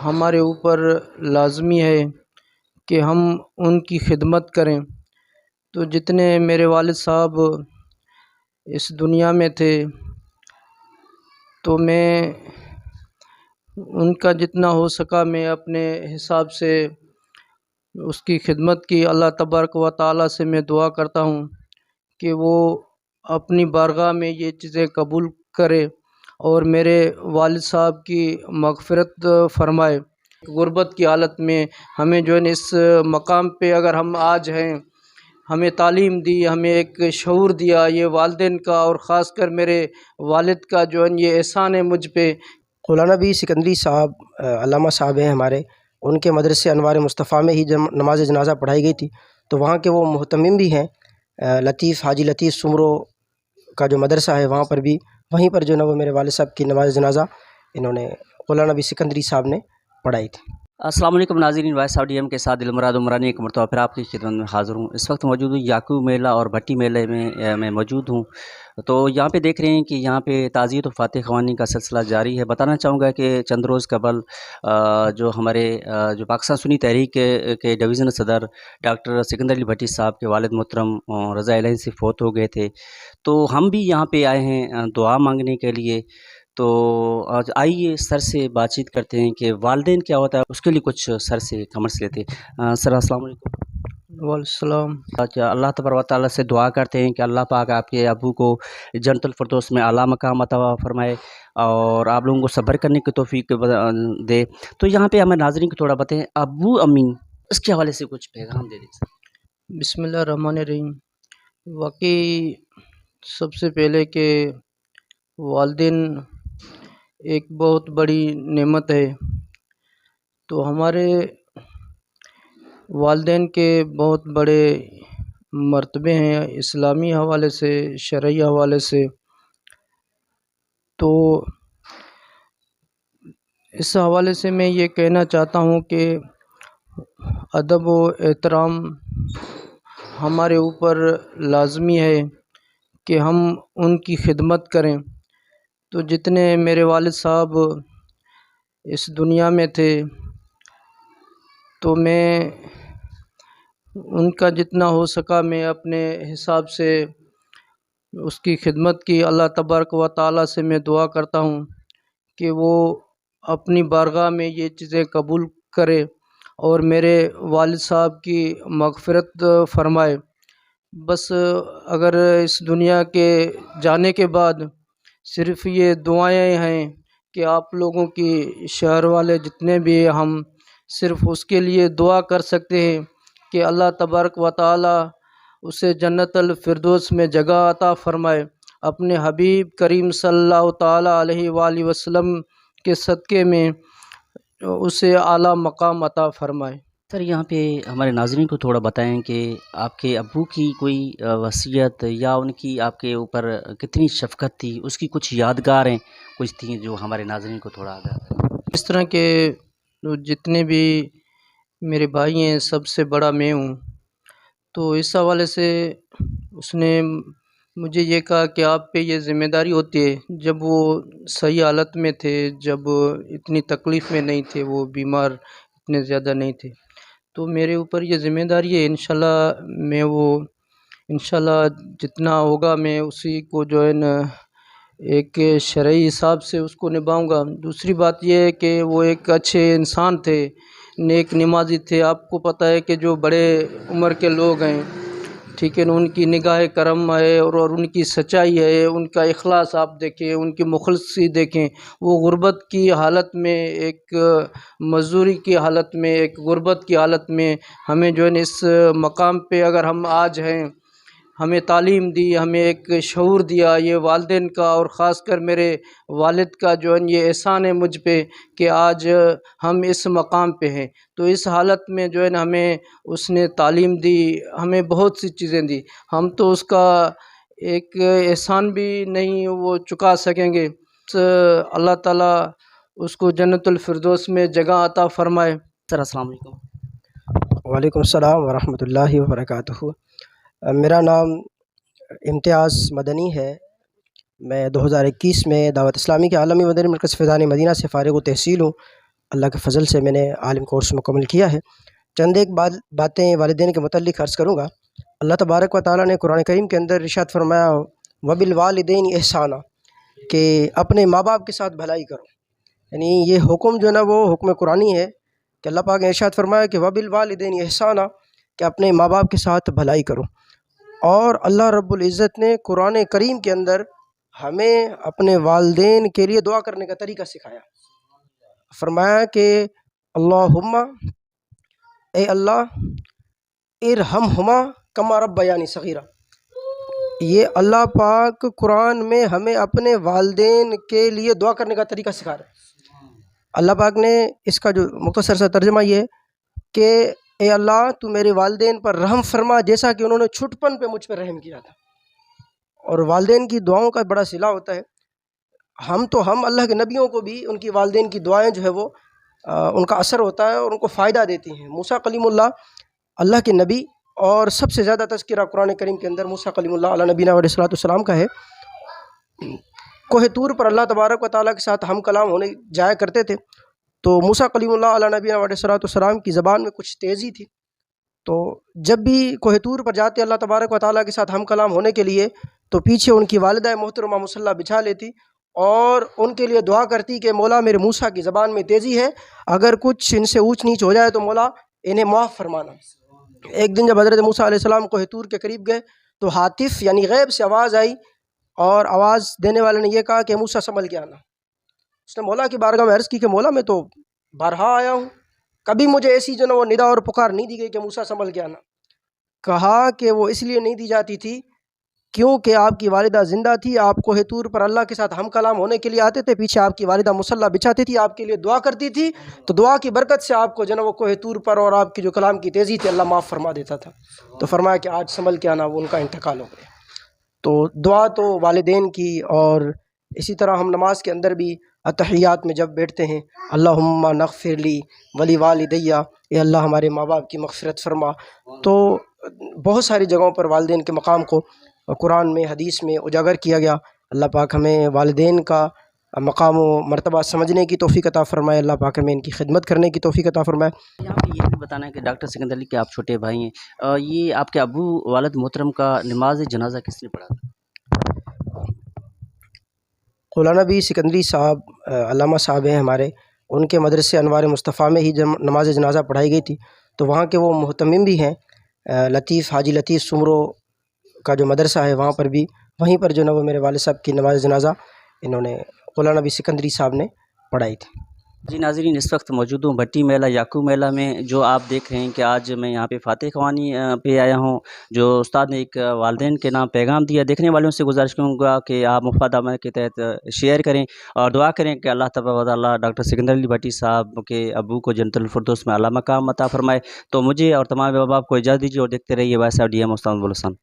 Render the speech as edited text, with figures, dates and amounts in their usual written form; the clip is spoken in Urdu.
ہمارے اوپر لازمی ہے کہ ہم ان کی خدمت کریں۔ تو جتنے میرے والد صاحب اس دنیا میں تھے تو میں ان کا جتنا ہو سکا میں اپنے حساب سے اس کی خدمت کی۔ اللہ تبارک و تعالیٰ سے میں دعا کرتا ہوں کہ وہ اپنی بارگاہ میں یہ چیزیں قبول کرے اور میرے والد صاحب کی مغفرت فرمائے۔ غربت کی حالت میں ہمیں جو ہے اس مقام پہ اگر ہم آج ہیں، ہمیں تعلیم دی، ہمیں ایک شعور دیا، یہ والدین کا اور خاص کر میرے والد کا جو ہے یہ احسان ہے مجھ پہ۔ مولانا نبی سکندری صاحب علامہ صاحب ہیں ہمارے، ان کے مدرسے انوار مصطفیٰ میں ہی جب نماز جنازہ پڑھائی گئی تھی تو وہاں کے وہ محتمم بھی ہیں۔ لطیف حاجی لطیف سمرو کا جو مدرسہ ہے وہاں پر بھی، وہیں پر جو ہے وہ میرے والد صاحب کی نماز جنازہ انہوں نے مولانا نبی سکندری صاحب نے پڑھائی تھی۔ السلام علیکم ناظرین، وائس آف ڈی ایم کے ساتھ دلمراد عمرانی ایک مرتبہ پھر آپ کی خدمت میں حاضر ہوں۔ اس وقت موجود ہوں یعقوب میلہ اور بھٹی میلے میں موجود ہوں۔ تو یہاں پہ دیکھ رہے ہیں کہ یہاں پہ تعزیت و فاتح خوانی کا سلسلہ جاری ہے۔ بتانا چاہوں گا کہ چند روز قبل جو ہمارے جو پاکستان سنی تحریک کے ڈویژن صدر ڈاکٹر سکندر علی بھٹی صاحب کے والد محترم رضا الہی سے فوت ہو گئے تھے، تو ہم بھی یہاں پہ آئے ہیں دعا مانگنے کے لیے۔ تو آج آئیے سر سے بات چیت کرتے ہیں کہ والدین کیا ہوتا ہے، اس کے لیے کچھ سر سے کمنٹس لیتے ہیں۔ سر السلام علیکم۔ وعلیکم السلام۔ اچھا، اللہ تبارک و تعالیٰ سے دعا کرتے ہیں کہ اللہ پاک آپ کے ابو کو جنت الفردوس میں اعلیٰ مقام عطا فرمائے اور آپ لوگوں کو صبر کرنے کی توفیق دے۔ تو یہاں پہ ہمیں ناظرین کو تھوڑا بتائیں، ابو امی اس کے حوالے سے کچھ پیغام دے دیں۔ بسم اللہ الرحمن الرحیم۔ واقعی سب سے پہلے کہ والدین ایک بہت بڑی نعمت ہے، تو ہمارے والدین کے بہت بڑے مرتبے ہیں اسلامی حوالے سے، شرعی حوالے سے۔ تو اس حوالے سے میں یہ کہنا چاہتا ہوں کہ ادب و احترام ہمارے اوپر لازمی ہے کہ ہم ان کی خدمت کریں۔ تو جتنے میرے والد صاحب اس دنیا میں تھے تو میں ان کا جتنا ہو سکا میں اپنے حساب سے اس کی خدمت کی۔ اللہ تبارک و تعالیٰ سے میں دعا کرتا ہوں کہ وہ اپنی بارگاہ میں یہ چیزیں قبول کرے اور میرے والد صاحب کی مغفرت فرمائے۔ بس اگر اس دنیا کے جانے کے بعد صرف یہ دعائیں ہیں کہ آپ لوگوں کی شہر والے جتنے بھی ہم صرف اس کے لیے دعا کر سکتے ہیں کہ اللہ تبارک و تعالیٰ اسے جنت الفردوس میں جگہ عطا فرمائے، اپنے حبیب کریم صلی اللہ تعالیٰ علیہ وآلہ وسلم کے صدقے میں اسے اعلیٰ مقام عطا فرمائے۔ سر یہاں پہ ہمارے ناظرین کو تھوڑا بتائیں کہ آپ کے ابو کی کوئی وصیت یا ان کی آپ کے اوپر کتنی شفقت تھی، اس کی کچھ یادگاریں کچھ تھیں جو ہمارے ناظرین کو تھوڑا آگاہ کریں۔ اس طرح کے جتنے بھی میرے بھائی ہیں سب سے بڑا میں ہوں، تو اس حوالے سے اس نے مجھے یہ کہا کہ آپ پہ یہ ذمہ داری ہوتی ہے۔ جب وہ صحیح حالت میں تھے، جب اتنی تکلیف میں نہیں تھے، وہ بیمار اتنے زیادہ نہیں تھے، تو میرے اوپر یہ ذمہ داری ہے۔ انشاءاللہ میں وہ انشاءاللہ جتنا ہوگا میں اسی کو جو ہے نا ایک شرعی حساب سے اس کو نبھاؤں گا۔ دوسری بات یہ ہے کہ وہ ایک اچھے انسان تھے، نیک نمازی تھے۔ آپ کو پتہ ہے کہ جو بڑے عمر کے لوگ ہیں، ٹھیک ہے نا، ان کی نگاہ کرم ہے اور ان کی سچائی ہے، ان کا اخلاص آپ دیکھیں، ان کی مخلصی دیکھیں۔ وہ غربت کی حالت میں، ایک مزدوری کی حالت میں، ایک غربت کی حالت میں ہمیں جو ہے اس مقام پہ اگر ہم آج ہیں، ہمیں تعلیم دی، ہمیں ایک شعور دیا، یہ والدین کا اور خاص کر میرے والد کا جو ہے یہ احسان ہے مجھ پہ کہ آج ہم اس مقام پہ ہیں۔ تو اس حالت میں جو ہے نا ہمیں اس نے تعلیم دی، ہمیں بہت سی چیزیں دی، ہم تو اس کا ایک احسان بھی نہیں وہ چکا سکیں گے۔ اللہ تعالیٰ اس کو جنت الفردوس میں جگہ عطا فرمائے۔ سر السلام علیکم۔ وعلیکم السلام ورحمۃ اللہ وبرکاتہ۔ میرا نام امتیاز مدنی ہے۔ میں 2021 میں دعوت اسلامی کے عالمی مدنی مرکز فیضان مدینہ سے فارغ التحصیل ہوں اللہ کے فضل سے میں نے عالم کورس مکمل کیا ہے۔ چند ایک باتیں والدین کے متعلق عرض کروں گا۔ اللہ تبارک و تعالیٰ نے قرآن کریم کے اندر ارشاد فرمایا وَبِالْوَالِدَيْنِ إِحْسَانًا، کہ اپنے ماں باپ کے ساتھ بھلائی کرو۔ یعنی یہ حکم جو ہے نا وہ حکم قرآنی ہے کہ اللہ پاک نے ارشاد فرمایا کہ وَبِالْوَالِدَيْنِ إِحْسَانًا، کہ اپنے ماں باپ کے ساتھ بھلائی کرو۔ اور اللہ رب العزت نے قرآن کریم کے اندر ہمیں اپنے والدین کے لیے دعا کرنے کا طریقہ سکھایا۔ فرمایا کہ اللہم، اے اللہ، ارحمہما کما ربیانی صغیرا۔ یہ اللہ پاک قرآن میں ہمیں اپنے والدین کے لیے دعا کرنے کا طریقہ سکھا رہا ہے۔ اللہ پاک نے اس کا جو مختصر سا ترجمہ یہ ہے کہ اے اللہ تو میرے والدین پر رحم فرما جیسا کہ انہوں نے چھٹپن پہ مجھ پہ رحم کیا تھا۔ اور والدین کی دعاؤں کا بڑا صلہ ہوتا ہے۔ ہم اللہ کے نبیوں کو بھی ان کی والدین کی دعائیں جو ہے وہ ان کا اثر ہوتا ہے اور ان کو فائدہ دیتی ہیں۔ موسیٰ کلیم اللہ کے نبی، اور سب سے زیادہ تذکرہ قرآن کریم کے اندر موسیٰ کلیم اللہ علیہ نبینا علیہ الصلوۃ والسلام کا ہے۔ کوہ طور پر اللہ تبارک و تعالیٰ کے ساتھ ہم کلام ہونے جایا کرتے تھے، تو موسیٰ کلیم اللہ علیہ نبینا علیہ الصلوۃ والسلام کی زبان میں کچھ تیزی تھی، تو جب بھی کوہ طور پر جاتے اللہ تبارک و تعالیٰ کے ساتھ ہم کلام ہونے کے لیے، تو پیچھے ان کی والدہ محترمہ مصلی بچھا لیتی اور ان کے لیے دعا کرتی کہ مولا میرے موسیٰ کی زبان میں تیزی ہے، اگر کچھ ان سے اونچ نیچ ہو جائے تو مولا انہیں معاف فرمانا۔ ایک دن جب حضرت موسیٰ علیہ السلام کوہ طور کے قریب گئے تو ہاتف یعنی غیب سے آواز آئی، اور آواز دینے والے نے یہ کہا کہ موسیٰ سنبھل کے آنا۔ اس نے مولا کی بارگاہ میں عرض کی کہ مولا میں تو بارہا آیا ہوں، کبھی مجھے ایسی جو نا وہ ندا اور پکار نہیں دی گئی کہ موسیٰ سنبھل کے آنا۔ کہا کہ وہ اس لیے نہیں دی جاتی تھی کیونکہ آپ کی والدہ زندہ تھی، آپ کوہ طور پر اللہ کے ساتھ ہم کلام ہونے کے لیے آتے تھے، پیچھے آپ کی والدہ مصلی بچھاتی تھی، آپ کے لیے دعا کرتی تھی، تو دعا کی برکت سے آپ کو جو نا وہ کوہ طور پر اور آپ کی جو کلام کی تیزی تھی اللہ معاف فرما دیتا تھا۔ تو فرمایا کہ آج سنبھل کے آنا، وہ ان کا انتقال ہو گیا۔ تو دعا تو والدین کی، اور اسی طرح ہم نماز کے اندر بھی اتحیات میں جب بیٹھتے ہیں اللہم نغفر لی ولی والدیہ، اے اللہ ہمارے ماں باپ کی مغفرت فرما، تو بہت ساری جگہوں پر والدین کے مقام کو قرآن میں حدیث میں اجاگر کیا گیا۔ اللہ پاک ہمیں والدین کا مقام و مرتبہ سمجھنے کی توفیق عطا فرمائے، اللہ پاک ہمیں ان کی خدمت کرنے کی توفیق عطا فرمائے۔ یہاں پہ یہ بھی بتانا ہے کہ ڈاکٹر سکندر علی کے آپ چھوٹے بھائی ہیں، یہ آپ کے ابو والد محترم کا نماز جنازہ کس نے پڑھا تھا؟ مولانا نبی سکندری صاحب علامہ صاحب ہیں ہمارے، ان کے مدرسے انوار مصطفیٰ میں ہی جب نماز جنازہ پڑھائی گئی تھی تو وہاں کے وہ محتمم بھی ہیں، لطیف حاجی لطیف سمرو کا جو مدرسہ ہے وہاں پر بھی، وہیں پر جو نا وہ میرے والد صاحب کی نماز جنازہ انہوں نے مولانا نبی سکندری صاحب نے پڑھائی تھی۔ جی ناظرین، اس وقت موجود ہوں بھٹی میلہ یعقوب میلہ میں، جو آپ دیکھ رہے ہیں کہ آج میں یہاں پہ فاتح خوانی پہ آیا ہوں، جو استاد نے ایک والدین کے نام پیغام دیا۔ دیکھنے والوں سے گزارش کروں گا کہ آپ مفاد عمل کے تحت شیئر کریں اور دعا کریں کہ اللہ تبارک و تعالیٰ ڈاکٹر سکندر علی بھٹی صاحب کے ابو کو جنت الفردوس میں اعلیٰ مقام عطا فرمائے۔ تو مجھے اور تمام احباب کو اجازت دیجیے اور دیکھتے رہیے وائس آف ڈی ایم استاد بلوچستان۔